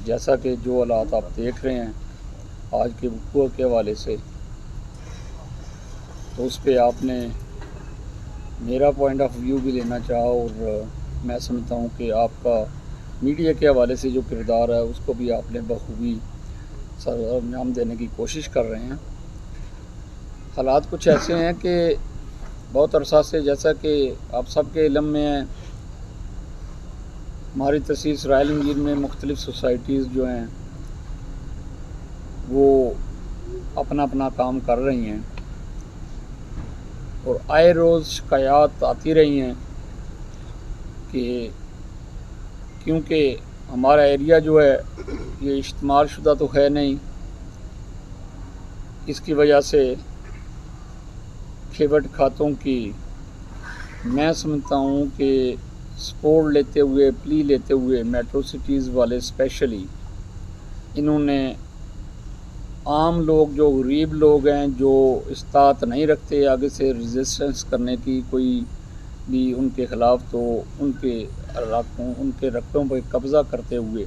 جیسا کہ جو حالات آپ دیکھ رہے ہیں آج کے وقوع کے حوالے سے، تو اس پہ آپ نے میرا پوائنٹ آف ویو بھی لینا چاہا، اور میں سمجھتا ہوں کہ آپ کا میڈیا کے حوالے سے جو کردار ہے اس کو بھی آپ نے بخوبی سر انجام دینے کی کوشش کر رہے ہیں۔ حالات کچھ ایسے ہیں کہ بہت عرصہ سے، جیسا کہ آپ سب کے علم میں ہے، ہماری تحصیل سرائیل انجیر میں مختلف سوسائٹیز جو ہیں وہ اپنا اپنا کام کر رہی ہیں، اور آئے روز شکایات آتی رہی ہیں کہ کیونکہ ہمارا ایریا جو ہے یہ اشتمال شدہ تو ہے نہیں، اس کی وجہ سے کھیوٹ کھاتوں کی میں سمجھتا ہوں کہ سپورٹ لیتے ہوئے، پلی لیتے ہوئے میٹرو سٹیز والے اسپیشلی انہوں نے عام لوگ، جو غریب لوگ ہیں، جو استطاعت نہیں رکھتے آگے سے ریزسٹنس کرنے کی کوئی بھی ان کے خلاف، تو ان کے علاقوں، ان کے رقبوں پہ قبضہ کرتے ہوئے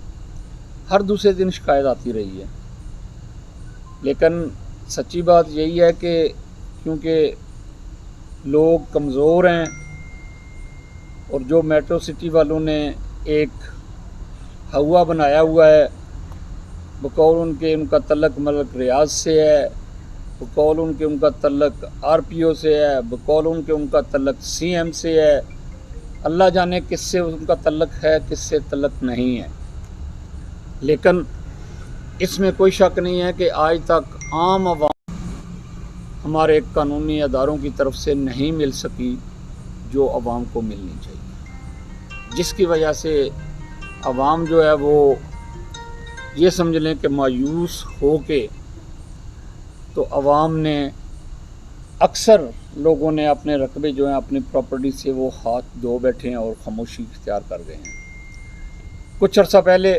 ہر دوسرے دن شکایت آتی رہی ہے۔ لیکن سچی بات یہی ہے کہ کیونکہ لوگ کمزور ہیں، اور جو میٹرو سٹی والوں نے ایک ہوا بنایا ہوا ہے، بقول ان کے ان کا تعلق ملک ریاض سے ہے، بقول ان کا تعلق آر پی او سے ہے، بقول ان کا تعلق سی ایم سے ہے، اللہ جانے کس سے ان کا تعلق ہے، کس سے تعلق نہیں ہے۔ لیکن اس میں کوئی شک نہیں ہے کہ آج تک عام عوام ہمارے قانونی اداروں کی طرف سے نہیں مل سکی جو عوام کو ملنی چاہیے، جس کی وجہ سے عوام جو ہے وہ یہ سمجھ لیں کہ مایوس ہو کے، تو عوام نے اکثر لوگوں نے اپنے رقبے جو ہیں، اپنی پراپرٹی سے وہ ہاتھ دھو بیٹھے ہیں اور خاموشی اختیار کر گئے ہیں۔ کچھ عرصہ پہلے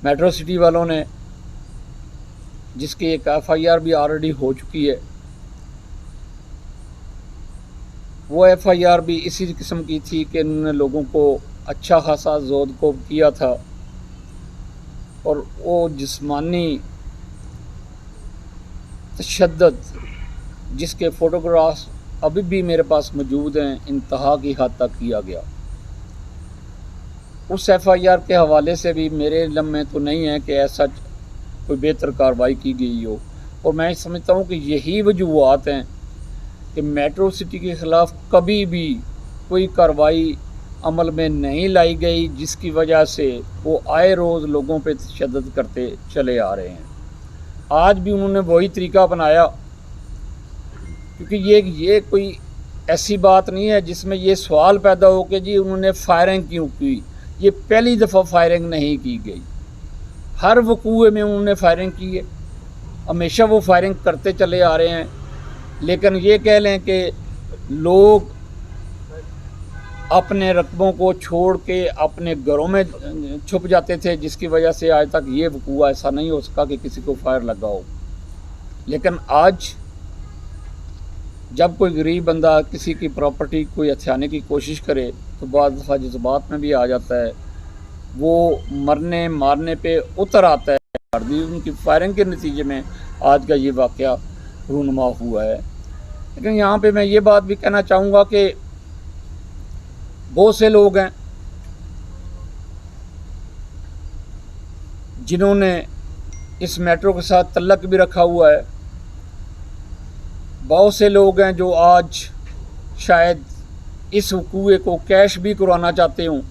میٹرو سٹی والوں نے، جس کی ایک ایف آئی آر بھی آلریڈی ہو چکی ہے، وہ ایف آئی آر بھی اسی قسم کی تھی کہ انہوں نے لوگوں کو اچھا خاصا زود کو کیا تھا، اور وہ جسمانی تشدد جس کے فوٹوگرافس ابھی بھی میرے پاس موجود ہیں، انتہا کی حد تک کیا گیا۔ اس ایف آئی آر کے حوالے سے بھی میرے علم میں تو نہیں ہے کہ ایسا کوئی بہتر کارروائی کی گئی ہو، اور میں سمجھتا ہوں کہ یہی وجوہات ہیں کہ میٹرو سٹی کے خلاف کبھی بھی کوئی کارروائی عمل میں نہیں لائی گئی، جس کی وجہ سے وہ آئے روز لوگوں پہ تشدد کرتے چلے آ رہے ہیں۔ آج بھی انہوں نے وہی طریقہ اپنایا، کیونکہ یہ کوئی ایسی بات نہیں ہے جس میں یہ سوال پیدا ہو کہ جی انہوں نے فائرنگ کیوں کی۔ یہ پہلی دفعہ فائرنگ نہیں کی گئی، ہر وقوع میں انہوں نے فائرنگ کی ہے، ہمیشہ وہ فائرنگ کرتے چلے آ رہے ہیں۔ لیکن یہ کہہ لیں کہ لوگ اپنے رقبوں کو چھوڑ کے اپنے گھروں میں چھپ جاتے تھے، جس کی وجہ سے آج تک یہ وقوع ایسا نہیں ہو سکا کہ کسی کو فائر لگا ہو۔ لیکن آج جب کوئی غریب بندہ کسی کی پراپرٹی کوئی ہتھیانے کی کوشش کرے تو بعض دفعہ جذبات میں بھی آ جاتا ہے، وہ مرنے مارنے پہ اتر آتا ہے۔ ان کی فائرنگ کے نتیجے میں آج کا یہ واقعہ رونما ہوا ہے۔ لیکن یہاں پہ میں یہ بات بھی کہنا چاہوں گا کہ بہت سے لوگ ہیں جنہوں نے اس میٹرو کے ساتھ تعلق بھی رکھا ہوا ہے، بہت سے لوگ ہیں جو آج شاید اس وقوع کو کیش بھی کروانا چاہتے ہوں۔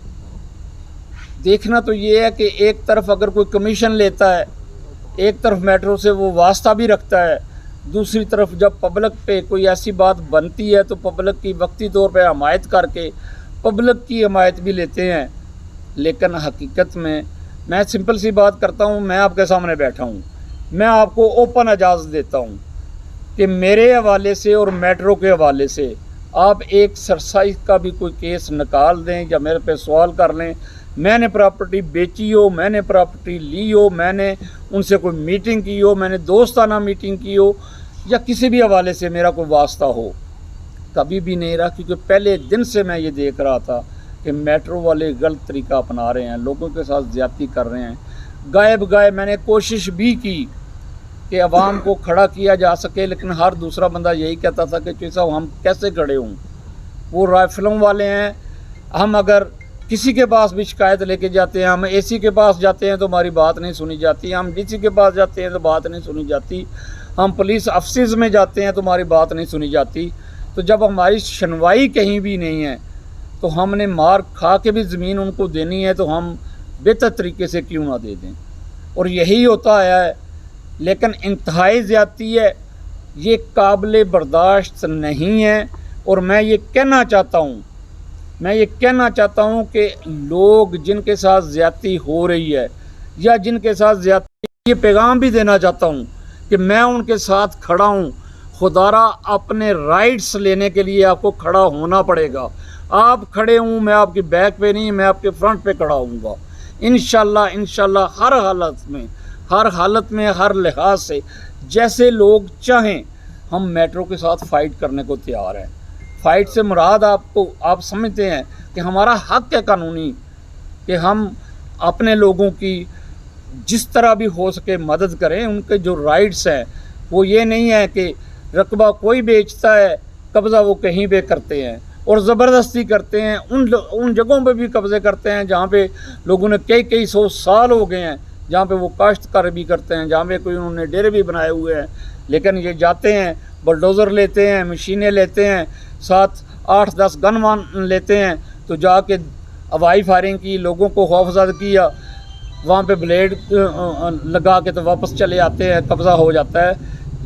دیکھنا تو یہ ہے کہ ایک طرف اگر کوئی کمیشن لیتا ہے، ایک طرف میٹرو سے وہ واسطہ بھی رکھتا ہے، دوسری طرف جب پبلک پہ کوئی ایسی بات بنتی ہے تو پبلک کی وقتی طور پہ حمایت کر کے پبلک کی حمایت بھی لیتے ہیں۔ لیکن حقیقت میں سمپل سی بات کرتا ہوں، میں آپ کے سامنے بیٹھا ہوں، میں آپ کو اوپن اجازت دیتا ہوں کہ میرے حوالے سے اور میٹرو کے حوالے سے آپ ایک سرسائز کا بھی کوئی کیس نکال دیں یا میرے پہ سوال کر لیں، میں نے پراپرٹی بیچی ہو، میں نے پراپرٹی لی ہو، میں نے ان سے کوئی میٹنگ کی ہو، میں نے دوستانہ میٹنگ کی ہو، یا کسی بھی حوالے سے میرا کوئی واسطہ ہو، کبھی بھی نہیں رہا، کیونکہ پہلے دن سے میں یہ دیکھ رہا تھا کہ میٹرو والے غلط طریقہ اپنا رہے ہیں، لوگوں کے ساتھ زیادتی کر رہے ہیں۔ گائے میں نے کوشش بھی کی کہ عوام کو کھڑا کیا جا سکے، لیکن ہر دوسرا بندہ یہی کہتا تھا کہ چوہی صاحب ہم کیسے کھڑے ہوں، وہ رائفلوں والے ہیں، ہم اگر کسی کے پاس بھی شکایت لے کے جاتے ہیں، ہم اے سی کے پاس جاتے ہیں تو ہماری بات نہیں سنی جاتی، ہم ڈی سی کے پاس جاتے ہیں تو بات نہیں سنی جاتی، ہم پولیس آفسز میں جاتے ہیں تو ہماری بات نہیں سنی جاتی۔ تو جب ہماری سنوائی کہیں بھی نہیں ہے تو ہم نے مار کھا کے بھی زمین ان کو دینی ہے، تو ہم بہتر طریقے سے کیوں نہ دے دیں، اور یہی ہوتا آیا ہے۔ لیکن انتہائی زیادتی ہے، یہ قابل برداشت نہیں ہے، اور میں یہ کہنا چاہتا ہوں کہ لوگ جن کے ساتھ زیادتی ہو رہی ہے یا جن کے ساتھ زیادتی، یہ پیغام بھی دینا چاہتا ہوں کہ میں ان کے ساتھ کھڑا ہوں۔ خدارا اپنے رائٹس لینے کے لیے آپ کو کھڑا ہونا پڑے گا۔ آپ کھڑے ہوں، میں آپ کی بیک پہ نہیں، میں آپ کے فرنٹ پہ کھڑا ہوں گا انشاءاللہ ہر حالت میں ہر لحاظ سے جیسے لوگ چاہیں ہم میٹرو کے ساتھ فائٹ کرنے کو تیار ہیں۔ فائٹ سے مراد آپ سمجھتے ہیں کہ ہمارا حق ہے قانونی کہ ہم اپنے لوگوں کی جس طرح بھی ہو سکے مدد کریں، ان کے جو رائٹس ہیں وہ یہ نہیں ہے کہ رقبہ کوئی بیچتا ہے، قبضہ وہ کہیں پہ کرتے ہیں اور زبردستی کرتے ہیں، ان جگہوں پہ بھی قبضے کرتے ہیں جہاں پہ لوگوں نے کئی سو سال ہو گئے ہیں، جہاں پہ وہ کاشتکار بھی کرتے ہیں، جہاں پہ کوئی انہوں نے ڈیرے بھی بنائے ہوئے ہیں، لیکن یہ جاتے ہیں بلڈوزر لیتے ہیں، مشینیں لیتے ہیں، 7-8-10 گن مان لیتے ہیں، تو جا کے ہوائی فائرنگ کی، لوگوں کو خوف زدہ کیا، وہاں پہ بلیڈ لگا کے تو واپس چلے آتے ہیں، قبضہ ہو جاتا ہے۔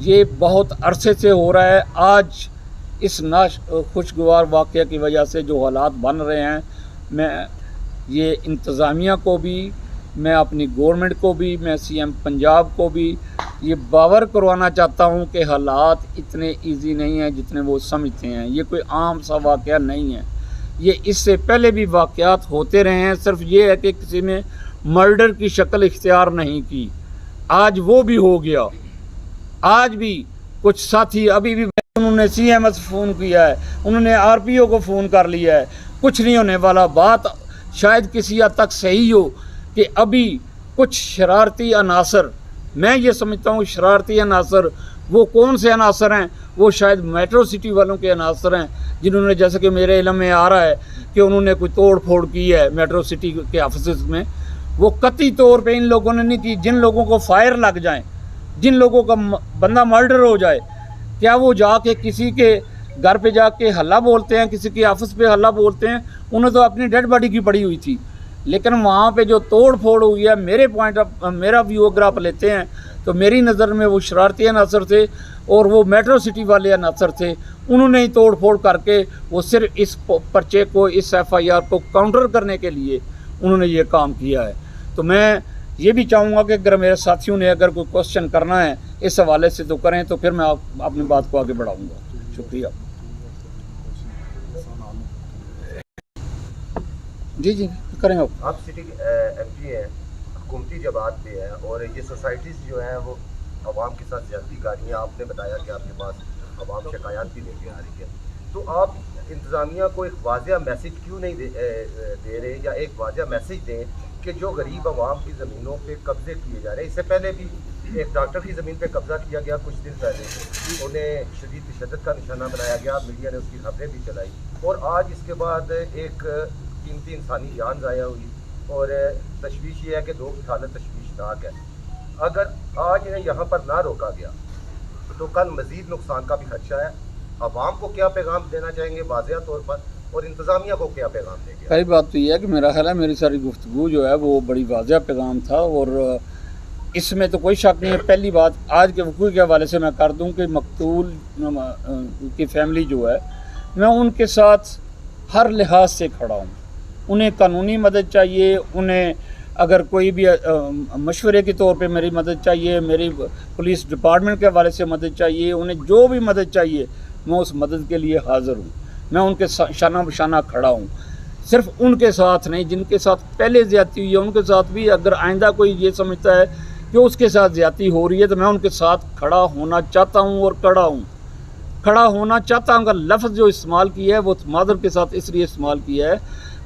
یہ بہت عرصے سے ہو رہا ہے۔ آج اس خوشگوار واقعہ کی وجہ سے جو حالات بن رہے ہیں، میں یہ انتظامیہ کو بھی، میں اپنی گورنمنٹ کو بھی، میں سی ایم پنجاب کو بھی یہ باور کروانا چاہتا ہوں کہ حالات اتنے ایزی نہیں ہیں جتنے وہ سمجھتے ہیں۔ یہ کوئی عام سا واقعہ نہیں ہے، یہ اس سے پہلے بھی واقعات ہوتے رہے ہیں، صرف یہ ہے کہ کسی نے مرڈر کی شکل اختیار نہیں کی۔ آج وہ بھی ہو گیا، آج بھی کچھ ساتھی ابھی بھی انہوں نے سی ایم ایس فون کیا ہے، انہوں نے آر پی او کو فون کر لیا ہے، کچھ نہیں ہونے والا۔ بات شاید کسی حد تک صحیح ہو کہ ابھی کچھ شرارتی عناصر، میں یہ سمجھتا ہوں شرارتی عناصر وہ کون سے عناصر ہیں، وہ شاید میٹرو سٹی والوں کے عناصر ہیں، جنہوں نے، جیسے کہ میرے علم میں آ رہا ہے کہ انہوں نے کوئی توڑ پھوڑ کی ہے میٹرو سٹی کے آفسز میں۔ وہ قطعی طور پہ ان لوگوں نے نہیں کی۔ جن لوگوں کو فائر لگ جائیں، جن لوگوں کا بندہ مرڈر ہو جائے، کیا وہ جا کے کسی کے گھر پہ جا کے ہلہ بولتے ہیں، کسی کے آفس پہ ہلہ بولتے ہیں؟ انہیں تو اپنی ڈیڈ باڈی کی پڑی ہوئی تھی، لیکن وہاں پہ جو توڑ پھوڑ ہوئی ہے، میرا ویو اگر آپ لیتے ہیں تو میری نظر میں وہ شرارتی عناصر تھے، اور وہ میٹرو سٹی والے عناصر تھے۔ انہوں نے ہی توڑ پھوڑ کر کے وہ صرف اس پرچے کو، اس ایف آئی آر کو کاؤنٹر کرنے کے لیے انہوں نے یہ کام کیا ہے۔ تو میں یہ بھی چاہوں گا کہ اگر میرے ساتھیوں نے اگر کوئی کوشچن کرنا ہے اس حوالے سے تو کریں، تو پھر میں اپنی بات کو آگے بڑھاؤں گا۔ شکریہ۔ جی کریں آپ سٹی ایم پی ہیں، حکومتی جماعت پہ ہیں، اور یہ سوسائٹیز جو ہیں وہ عوام کے ساتھ زیادتی کر رہی ہیں۔ آپ نے بتایا کہ آپ کے پاس عوام شکایات بھی لے کے آ رہی ہے، تو آپ انتظامیہ کو ایک واضح میسج کیوں نہیں دے رہے، یا ایک واضح میسج دیں کہ جو غریب عوام کی زمینوں پہ قبضے کیے جا رہے ہیں؟ اس سے پہلے بھی ایک ڈاکٹر کی زمین پہ قبضہ کیا گیا کچھ دن پہلے، انہیں شدید تشدد کا نشانہ بنایا گیا، میڈیا نے اس کی خبریں بھی چلائی، اور آج اس کے بعد ایک قیمتی انسانی جان ضائع ہوئی، اور تشویش یہ ہے کہ لوگ کی حالت تشویشناک ہے۔ اگر آج انہیں یہاں پر نہ روکا گیا تو کل مزید نقصان کا بھی خدشہ ہے۔ عوام کو کیا پیغام دینا چاہیں گے واضح طور پر، اور انتظامیہ کو کیا پیغام دیں گے؟ پہلی بات تو یہ ہے کہ میرا خیال ہے میری ساری گفتگو جو ہے وہ بڑی واضح پیغام تھا، اور اس میں تو کوئی شک نہیں ہے۔ پہلی بات آج کے وقوع کے حوالے سے میں کر دوں کہ مقتول کی فیملی جو ہے، میں ان کے ساتھ ہر لحاظ سے کھڑا ہوں۔ انہیں قانونی مدد چاہیے، انہیں اگر کوئی بھی مشورے کے طور پہ میری مدد چاہیے، میری پولیس ڈپارٹمنٹ کے حوالے سے مدد چاہیے، انہیں جو بھی مدد چاہیے میں اس مدد کے لیے حاضر ہوں۔ میں ان کے شانہ بشانہ کھڑا ہوں، صرف ان کے ساتھ نہیں، جن کے ساتھ پہلے زیادتی ہوئی ہے ان کے ساتھ بھی۔ اگر آئندہ کوئی یہ سمجھتا ہے کہ اس کے ساتھ زیادتی ہو رہی ہے تو میں ان کے ساتھ کھڑا ہونا چاہتا ہوں، اور کھڑا ہونا چاہتا ہوں کا لفظ جو استعمال کیا ہے وہ مادر کے ساتھ اس لیے استعمال کیا ہے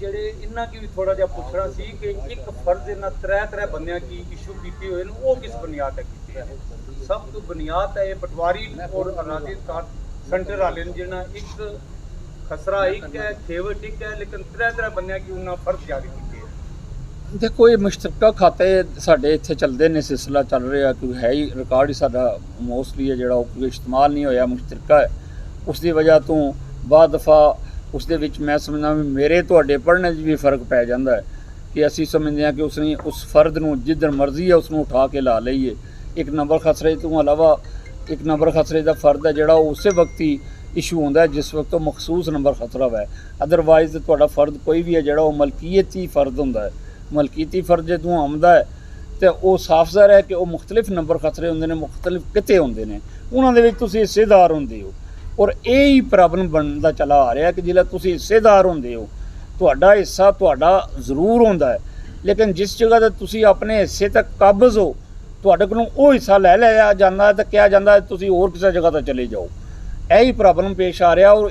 ਜਿਹੜੇ ਇਹਨਾਂ ਕੀ ਵੀ ਥੋੜਾ ਜਿਹਾ ਪੁੱਛਣਾ ਸੀ ਕਿ ਇੱਕ ਫਰਜ਼ ਇਹਨਾਂ ਤਰੇ ਬੰਦਿਆਂ ਕੀ ਇਸ਼ੂ ਕੀਤੀ ਹੋਏ ਨੇ ਉਹ ਕਿਸ ਬੁਨਿਆਦ ਤੇ ਕੀਤੀ ਹੈ। ਸਭ ਤੋਂ ਬੁਨਿਆਦ ਹੈ ਇਹ ਪਟਵਾਰੀ ਔਰ ਅਨਾਜੀ ਕਾਰ ਸੈਂਟਰ ਵਾਲੇ ਨੇ ਜਿਹਨਾਂ ਇੱਕ ਖਸਰਾ ਇੱਕ ਹੈ ਖੇਵਟ ਇੱਕ ਹੈ, ਲੇਕਿਨ ਤਰੇ ਬੰਦਿਆਂ ਕੀ ਉਹਨਾਂ ਫਰਜ਼ ਜਾਰੀ ਕੀਤੇ ਹੈ। ਦੇਖੋ, ਇਹ ਮੁਸ਼ਤਰਕਾ ਖਾਤੇ ਸਾਡੇ ਇੱਥੇ ਚੱਲਦੇ ਨੇ, ਸਿਲਸਿਲਾ ਚੱਲ ਰਿਹਾ, ਕੋਈ ਹੈ ਹੀ ਰਿਕਾਰਡ ਹੀ ਸਾਡਾ ਮੋਸਟਲੀ ਹੈ ਜਿਹੜਾ ਉਹ ਕੋਈ ਇਸਤੇਮਾਲ ਨਹੀਂ ਹੋਇਆ, ਮੁਸ਼ਤਰਕਾ ਹੈ। ਉਸ ਦੀ ਵਜ੍ਹਾ ਤੋਂ ਬਾਅਦ ਦਫਾ ਉਸ ਦੇ ਵਿੱਚ ਮੈਂ ਸਮਝਦਾ ਵੀ ਮੇਰੇ ਤੁਹਾਡੇ ਪੜ੍ਹਨੇ 'ਚ ਵੀ ਫ਼ਰਕ ਪੈ ਜਾਂਦਾ ਹੈ ਕਿ ਅਸੀਂ ਸਮਝਦੇ ਹਾਂ ਕਿ ਉਸਨੇ ਉਸ ਫਰਦ ਨੂੰ ਜਿੱਧਰ ਮਰਜ਼ੀ ਹੈ ਉਸ ਨੂੰ ਉਠਾ ਕੇ ਲਾ ਲਈਏ। ਇੱਕ ਨੰਬਰ ਖਸਰੇ ਤੋਂ ਇਲਾਵਾ ਇੱਕ ਨੰਬਰ ਖਸਰੇ ਦਾ ਫਰਦ ਹੈ ਜਿਹੜਾ ਉਹ ਉਸੇ ਵਕਤ ਹੀ ਇਸ਼ੂ ਹੁੰਦਾ ਜਿਸ ਵਕਤ ਉਹ ਮਖਸੂਸ ਨੰਬਰ ਖਤਰਾ ਹੈ। ਅਦਰਵਾਈਜ਼ ਤੁਹਾਡਾ ਫਰਦ ਕੋਈ ਵੀ ਹੈ ਜਿਹੜਾ ਉਹ ਮਲਕੀਅਤੀ ਫਰਦ ਹੁੰਦਾ ਹੈ। ਮਲਕੀਅਤੀ ਫਰਦ ਜਦੋਂ ਆਉਂਦਾ ਹੈ ਤੇ ਉਹ ਸਾਫ਼ ਜ਼ਾਹਿਰ ਹੈ ਕਿ ਉਹ ਮੁਖਤਲਿਫ ਨੰਬਰ ਖਤਰੇ ਹੁੰਦੇ ਨੇ, ਮੁਖਤਲਿਫ ਕਿਤੇ ਹੁੰਦੇ ਨੇ, ਉਹਨਾਂ ਦੇ ਵਿੱਚ ਤੁਸੀਂ ਹਿੱਸੇਦਾਰ ਹੁੰਦੇ ਹੋ। ਔਰ ਇਹ ਹੀ ਪ੍ਰੋਬਲਮ ਬਣਦਾ ਚਲਾ ਆ ਰਿਹਾ ਕਿ ਜਿਹੜਾ ਤੁਸੀਂ ਹਿੱਸੇਦਾਰ ਹੁੰਦੇ ਹੋ, ਤੁਹਾਡਾ ਹਿੱਸਾ ਤੁਹਾਡਾ ਜ਼ਰੂਰ ਹੁੰਦਾ ਹੈ, ਲੇਕਿਨ ਜਿਸ ਜਗ੍ਹਾ 'ਤੇ ਤੁਸੀਂ ਆਪਣੇ ਹਿੱਸੇ ਤੱਕ ਕਾਬਜ਼ ਹੋ, ਤੁਹਾਡੇ ਕੋਲੋਂ ਉਹ ਹਿੱਸਾ ਲੈ ਲਿਆ ਜਾਂਦਾ ਹੈ ਤਾਂ ਕਿਹਾ ਜਾਂਦਾ ਹੈ ਤੁਸੀਂ ਹੋਰ ਕਿਸੇ ਜਗ੍ਹਾ 'ਤੇ ਚਲੇ ਜਾਓ। ਇਹ ਹੀ ਪ੍ਰੋਬਲਮ ਪੇਸ਼ ਆ ਰਿਹਾ। ਔਰ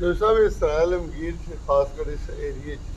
ਜੋ ਸਾਹਿਬ ਇਸ ਤਰ੍ਹਾਂ ਆਲਮਗੀਰ ਖਾਸ ਕਰ ਇਸ ਏਰੀਏ 'ਚ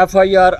FIR